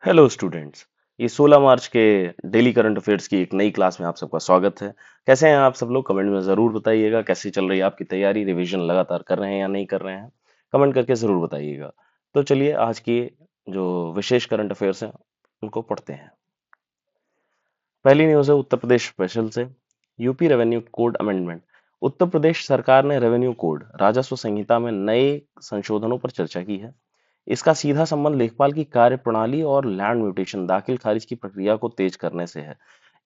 Hello students. ये 16 मार्च के daily current affairs की एक नई क्लास में आप सबका स्वागत है। कैसे हैं आप सब लोग? कमेंट में ज़रूर बताइएगा कैसी चल रही है आपकी तैयारी, रिवीजन लगातार कर रहे हैं या नहीं कर रहे हैं। कमेंट करके ज़रूर बताइएगा। तो चलिए आज की जो विशेष करंट अफेयर्स हैं उनको पढ़ते हैं। पहली न्यूज़ है उत्तर प्रदेश स्पेशल से। UP revenue code amendment. Uttar Pradesh सरकार ने रेवेन्यू कोड राजस्व संहिता में नए संशोधनों पर चर्चा की है। इसका सीधा संबंध लेखपाल की कार्यप्रणाली और लैंड म्यूटेशन दाखिल खारिज की प्रक्रिया को तेज करने से है।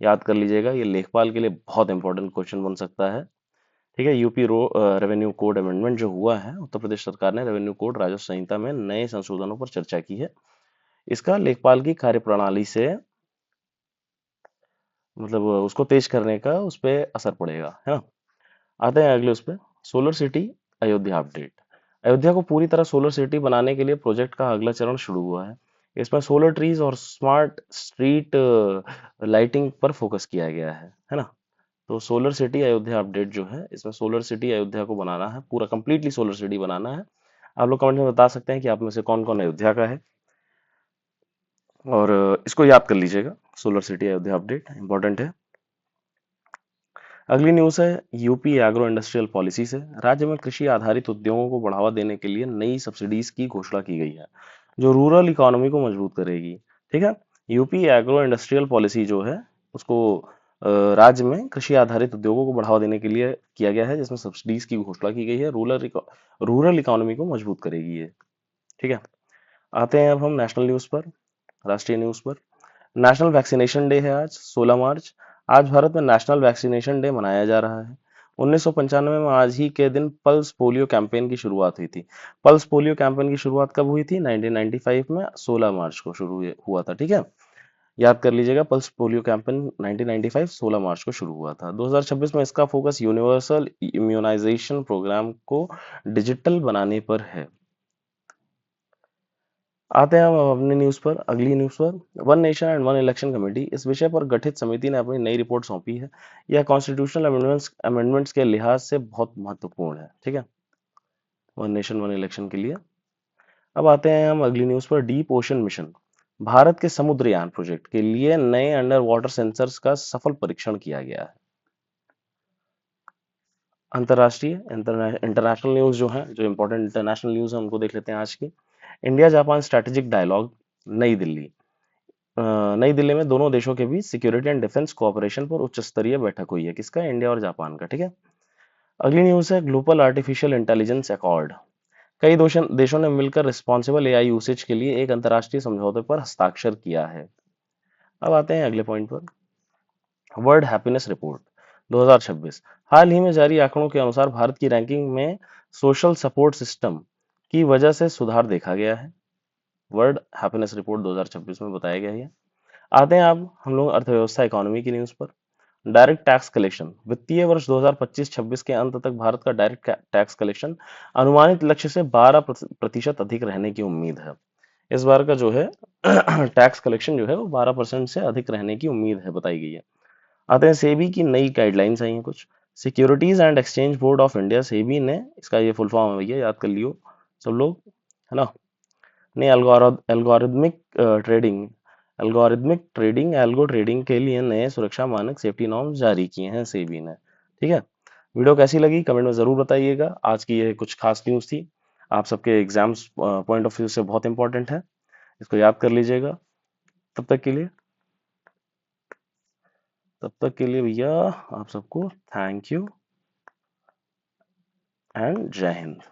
याद कर लीजिएगा, ये लेखपाल के लिए बहुत इंपॉर्टेंट क्वेश्चन बन सकता है। ठीक है, यूपी रेवेन्यू कोड अमेंडमेंट जो हुआ है, उत्तर प्रदेश सरकार ने रेवेन्यू कोड राजस्व संहिता में नए संशोधनों पर चर्चा की है। इसका लेखपाल की कार्यप्रणाली से मतलब उसको तेज करने का उस पर असर पड़ेगा, है ना। आते हैं अगले उस पे। Solar city Ayodhya update. Ayodhya को पूरी तरह सोलर सिटी बनाने के लिए प्रोजेक्ट का अगला चरण शुरू हुआ है। इसमें सोलर ट्रीज और स्मार्ट स्ट्रीट लाइटिंग पर फोकस किया गया है ना। तो सोलर सिटी अयोध्या अपडेट जो है, इसमें सोलर सिटी अयोध्या को बनाना है, पूरा कंप्लीटली सोलर सिटी बनाना है। आप लोग कमेंट में बता सकते हैं कि आप में से कौन कौन अयोध्या का है, और इसको याद कर लीजिएगा। Solar city Ayodhya update important है। अगली न्यूज़ है यूपी एग्रो इंडस्ट्रियल पॉलिसी से। राज्य में कृषि आधारित उद्योगों को बढ़ावा देने के लिए नई सब्सिडीज की घोषणा की गई है, जो रूरल इकोनॉमी को मजबूत करेगी। ठीक है, यूपी एग्रो इंडस्ट्रियल पॉलिसी जो है उसको राज्य में कृषि आधारित उद्योगों को बढ़ावा देने के लिए किया गया है, जिसमें सब्सिडीज की घोषणा की गई है। रूरल इकोनॉमी को मजबूत करेगी ये। ठीक है, आते हैं अब हम नेशनल न्यूज़ पर, राष्ट्रीय न्यूज़ पर। नेशनल वैक्सीनेशन डे है आज 16 मार्च। आज भारत में नेशनल वैक्सीनेशन डे मनाया जा रहा है। 1995 में आज ही के दिन पल्स पोलियो कैंपेन की शुरुआत हुई थी। पल्स पोलियो कैंपेन की शुरुआत कब हुई थी? 1995 में 16 मार्च को शुरू हुआ था। ठीक है, याद कर लीजिएगा, पल्स पोलियो कैंपेन 1995 16 मार्च को शुरू हुआ था। 2026 में इसका फोकस यूनिवर्सल इम्यूनाइजेशन प्रोग्राम को डिजिटल बनाने पर है। आते हैं हम अपनी न्यूज़ पर, अगली न्यूज़ पर। One nation and one election committee, इस विषय पर गठित समिति ने अपनी नई रिपोर्ट सौंपी है। यह कॉन्स्टिट्यूशनल अमेंडमेंट्स के लिहाज से बहुत महत्वपूर्ण है। ठीक है, वन नेशन वन इलेक्शन के लिए। अब आते हैं हम अगली न्यूज़ पर। डीप ओशन मिशन, भारत के समुद्रयान प्रोजेक्ट के लिए नए अंडर वाटर सेंसर्स का सफल परीक्षण किया गया है। अंतर्राष्ट्रीय इंटरनेशनल न्यूज़ जो है, जो इंपॉर्टेंट इंटरनेशनल न्यूज़ है उनको देख लेते हैं आज की। इंडिया जापान स्ट्रेटेजिक डायलॉग, नई दिल्ली। अ, नई दिल्ली में दोनों देशों के बीच सिक्योरिटी एंड डिफेंस कोऑपरेशन पर उच्च स्तरीय बैठक हुई है। किसका? इंडिया और जापान का। ठीक है, अगली न्यूज़ है ग्लोबल आर्टिफिशियल इंटेलिजेंस अकॉर्ड। कई देशों ने मिलकर रिस्पॉन्सिबल एआई यूसेज के लिए एक अंतर्राष्ट्रीय समझौते पर हस्ताक्षर किया है। अब आते हैं अगले पॉइंट पर। World happiness report 2026। हाल ही में जारी आंकड़ों के अनुसार भारत की रैंकिंग में सोशल सपोर्ट सिस्टम की वजह से सुधार देखा गया है। वर्ल्ड हैप्पीनेस रिपोर्ट 2026 में बताया गया है। आते हैं अब हम लोग अर्थव्यवस्था इकोनॉमी की न्यूज़ पर। डायरेक्ट टैक्स कलेक्शन, वित्तीय वर्ष 2025-26 के अंत तक भारत का डायरेक्ट टैक्स कलेक्शन अनुमानित लक्ष्य से 12% अधिक रहने की उम्मीद है। इस बार का जो है टैक्स कलेक्शन जो है वो 12% से अधिक रहने की उम्मीद है, बताई गई है। आते हैं सेबी की नई गाइडलाइंस आई हैं कुछ। Securities and exchange board of India, SEBI ने, इसका ये फुल फॉर्म है भैया, याद कर लियो सब लोग, है ना। ने एल्गोरिदमिक ट्रेडिंग एल्गो ट्रेडिंग के लिए नए सुरक्षा मानक सेफ्टी नॉर्म्स जारी किए हैं सेबी ने। ठीक है, वीडियो कैसी लगी कमेंट में जरूर बताइएगा। आज की ये कुछ खास न्यूज़ थी, आप सबके एग्जाम्स पॉइंट ऑफ व्यू से बहुत इंपॉर्टेंट है, इसको याद कर लीजिएगा। तब तक के लिए तब तक के लिए भैया आप सबको थैंक यू एंड जय हिंद।